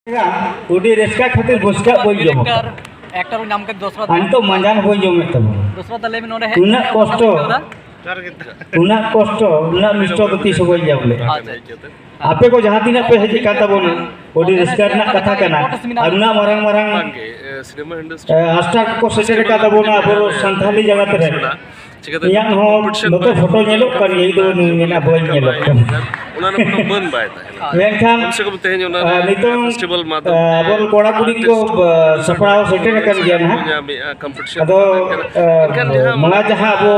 उडी रेस्का खातिर बुस्का बोल जम एक्टर नाम के दूसरा अंतो मंजान बोल जम तब दूसरा तले में नोडे है तुना कष्ट उना मिस्टर गति से बोल जाबले आपे को जहां तीना पे हेजे काता बोल उडी रेस्का ना कथा कना अरुना मरंग मरंग सिनेमा इंडस्ट्री अस्टार को सेटर काता बोना अब संथाली जगत रे yang ho betul foto nyelok kan ya itu ngena boy nyelok kan उन्होंने कोनो मन बाय था मेनखान कम से कम तेज उन्होंने नितों फेस्टिवल माध्यम अब कोड़ा कुड़ी को सपराव सेटर kan dia nah competition atau mula jaha abo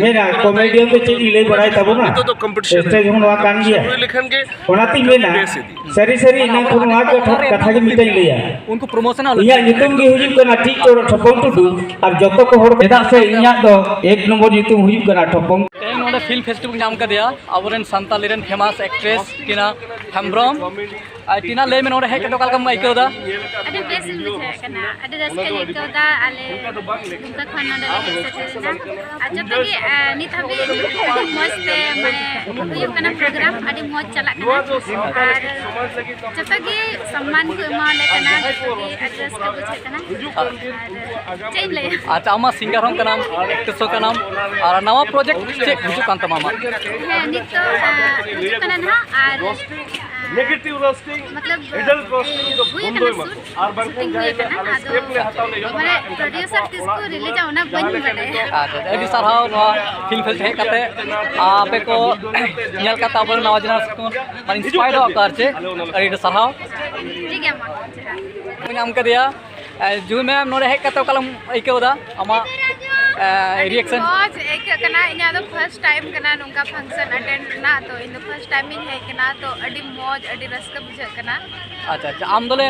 mena komedian to chili lay barai tabo na तो competition stage hon wa kan dia लिखन के onati mena seri seri ina kono wa ko katha ge mitai leya उनको promotional iya nyutum ge hujud kana tik to thopong tu ar joto ko hor beda se inya do एक number nyutum hujud kana thopong तेन नोडे film festival नाम का दिया अबरेन Santali rain famous actress टीना हेम्ब्रम टीना ले में नोडे है के टोकल कम आइको दा अरे बेस बुझे कना अरे रस्के लिखो दा आले दुका खाना दे सेटना आज तो कि नित हबी मस्त माने हुयु कना प्रोग्राम अडी मौज चला कना और जब तक ये सम्मान को मा ले कना कि एड्रेस के बुझे कना चेंज ले अच्छा अमा सिंगर हम का नाम एक्ट्रेस का नाम और नवा प्रोजेक्ट चेक हिजु कांत मामा है नित तो हुयु कना ना और नेगेटिव रोस्टिंग मतलब मिडल रोस्टिंग तो हुई कना शूटिंग हुई कना आदो माने प्रोड्यूसर किसको रिलीज होना बन बड़े अच्छा एडी सरहाव नवा फिल्म फेस्ट है कते आपे को नेल का ताबर नवा जनरेशन को मन इंस्पायर्ड होकर छे एडी सरहाव ठीक है मां नाम का दिया जू मैम नोडे है कते कलम आइको दा अमा रिएक्शन मौज एक कना इना तो फर्स्ट टाइम कना नुंगा फंक्शन अटेंड ना तो इन फर्स्ट टाइम इन है कना तो अडी मौज अडी रस्क बुझे कना अच्छा अच्छा आम दोले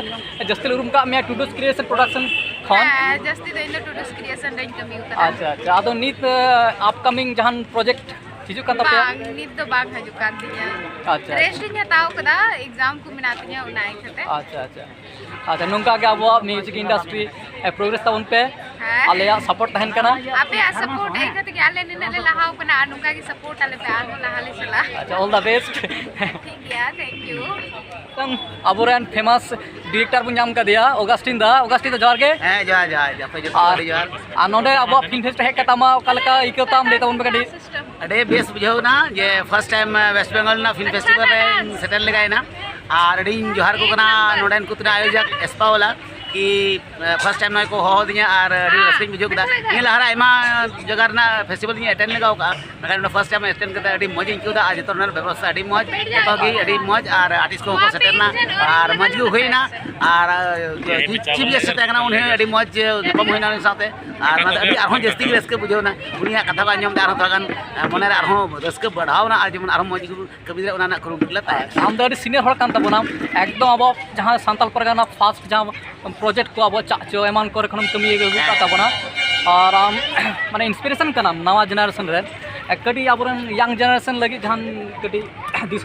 जस्ती रूम का मैं टूडूस क्रिएशन प्रोडक्शन खान जस्ती तो इन टूडूस क्रिएशन रेंज कमी कना अच्छा अच्छा आदो नीत अपकमिंग जहान प्रोजेक्ट हिजु कांत पे नित तो बाग हजु कान दिया अच्छा रेस्टिंग हताओ कदा एग्जाम को मिनातिया उनाई खते अच्छा अच्छा अच्छा नुंका के अब म्यूजिक इंडस्ट्री प्रोग्रेस ता उन पे आले सपोर्ट तहन कना आपे सपोर्ट है खते के आले निने लहाओ कना अनुका की सपोर्ट आले पे आनो लहाले चला अच्छा ऑल द बेस्ट ठीक है थैंक यू तंग अबोरेन फेमस डायरेक्टर बु नाम का दिया ऑगस्टिन दा जोहार के हाँ जोहार पे जोहार आ नोडे अब फिल्म फेस्ट है कतामा ओकालका इकोताम लेता उन बगडी अरे बेस बुझाव ना जे फर्स्ट टाइम वेस्ट बेंगल ना फिल्म फेस्टिवल रे सेटल लगाय ना और अड़ी जोहार को कना नोडेन कुतना आयोजक एस्पा वाला कि फर्स्ट टाइम नय को हो दिया और अड़ी रसिंग बुझो कदा ये लहरा एमा जगह ना फेस्टिवल नि अटेंड लगाव का मखान फर्स्ट टाइम अटेंड करता अड़ी मौज इन कोदा आज तोरना व्यवस्था अड़ी मौज तोगी अड़ी मौज और आर्टिस्ट को सेटरना और मौज गु होइना और चीफ गेस्ट तकना उन्हें अड़ी मौज कम होइना साथे और ना अड़ी आरो जस्ती रस्के बुझोना उनिया कथा का आंजम आरो थगान मने रे आरो रस्के बढ़ावना आज जमन आरो मौज कबि रे उना ना करू दिलता आम द अड़ी सीनियर हर कान तबना एकदम अब जहां सांताल परगना फास्ट जहां प्रोजेक्ट को अब चाचो एमान करे खनम कमी एगु का तबना और आम माने इंस्पिरेशन कना नवा जनरेशन रे कटी आबरन यंग जनरेशन लगी जहां कटी दिस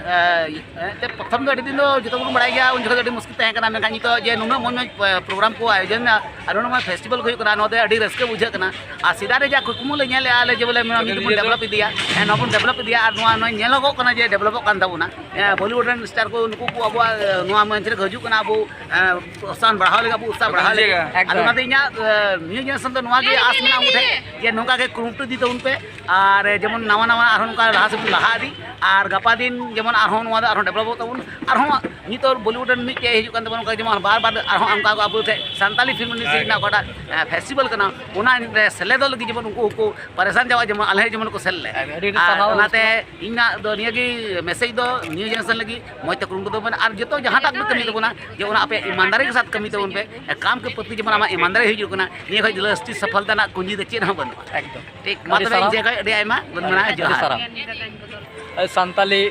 ते प्रथम तो दिन तो जो बन बड़ा गया उन जगह मुश्किल तहन करना मेखान तो जे नुना मन प्रोग्राम को आयोजन और फेस्टिवल को अड़ी रस्के बुझे और सीधा रे जा कुकमु ले आले जे बोले डेवलप इदिया नबन डेवलप इदिया और नेलोगोना जे डेवलप तबना बॉलीवुड रन स्टार को उनको को अब मंच रे हजू अब प्रोत्साहन बढ़ाव लगे अब उत्साह बढ़ाव लगे न्यू जनरेशन तो गे आस में उठे जे नौका के कुरुमुटु दी उन पे और जेमन नवा नवा लहा से लहा दी और गपा दिन जेमन डेवलप तबन नित बॉलीवुड मिट्टे हजून जेमन बार बार अब सानी फिल्म इंडस्ट्री अटा फेस्टिवल सेलेद लगे जेमन उनको परेशान चाबा जेमन आले जेमन को सेल नियागी मेसेज दो न्यू जनरेशन लगी मौज ते कुरुमुटु तबन और जो जहाँ तक कमी तबना जे आपे ईमानदारी के साथ कमी तबन पे काम के प्रति जेमन आम ईमानदारी हजूना निया खज लास्टी सफलता कुंजी दो चेद बन एकदम ठीक जोहार सान्ताली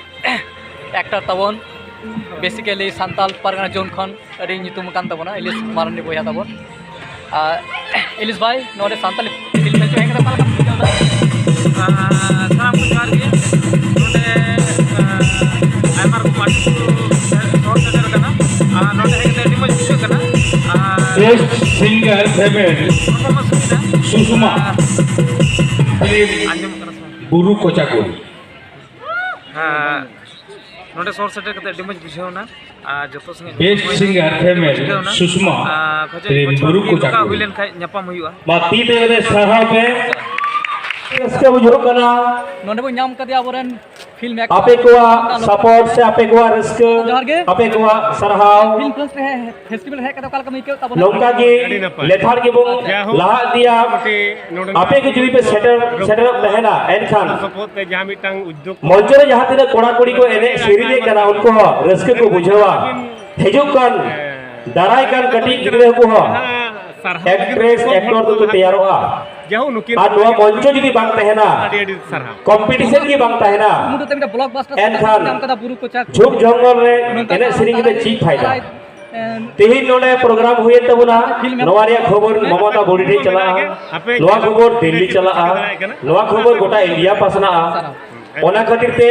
एक्टर तबन बेसिकली सान्ताल परगना जोन खन अड़ी नितुम कान तबना इलिस मारंडी बया तबन इलिस भाई नोडे सान्ताली फिल्म फेस्ट है कता पालका बुझावदा सारा बुझार के नोडे आइमार को माटी को शॉट सेटर कना नोडे है कते डिमो बुझो कना बेस्ट सिंगर फेमेल सुषमा आंजम करा गुरु कोचाकुल हाँ नोडे सोर सेटर कते अडी मज बुझेवना आ जतो संगे best singer female Sushma Shri गुरु को का चाकू हुइलेन खाय ᱧᱟᱯᱟᱢ हुआ माती ते सहाव पे इसके बुझो कना नोंडे बो नाम कदिया बोरन फिल्म एक्टर आपे को सपोर्ट से आपे को रिस्क जोहार गे आपे को सरहाव फिल्म फेस्टिवल है कदा काल का मिके तब नौका की लेथार के बो लहा दिया आपे को जुई पे सेटर रहना एनखान मंचरे जहां तिना कोड़ा कोड़ी को एने सिरिदे कना उनको रिस्क को बुझवा हेजुकन दाराय कान कटी गिरे को हो एक्ट्रेस एक्टर तो तैयारोआ আর নোয়া মঞ্চ যদি বাং তাহেনা কম্পিটিশন কি বাং তাহেনা मुडो ते ब्लॉकबस्टर एनखान नाम कदा बुरु को चाक झुक जंगल रे एने सिरिंग दे ची फायदा तेहिन नोडे प्रोग्राम हुए तबुना नोवा रे खबर ममता बोडी चला नोवा खबर दिल्ली चला नोवा खबर गोटा इंडिया पासना ओना खातिर ते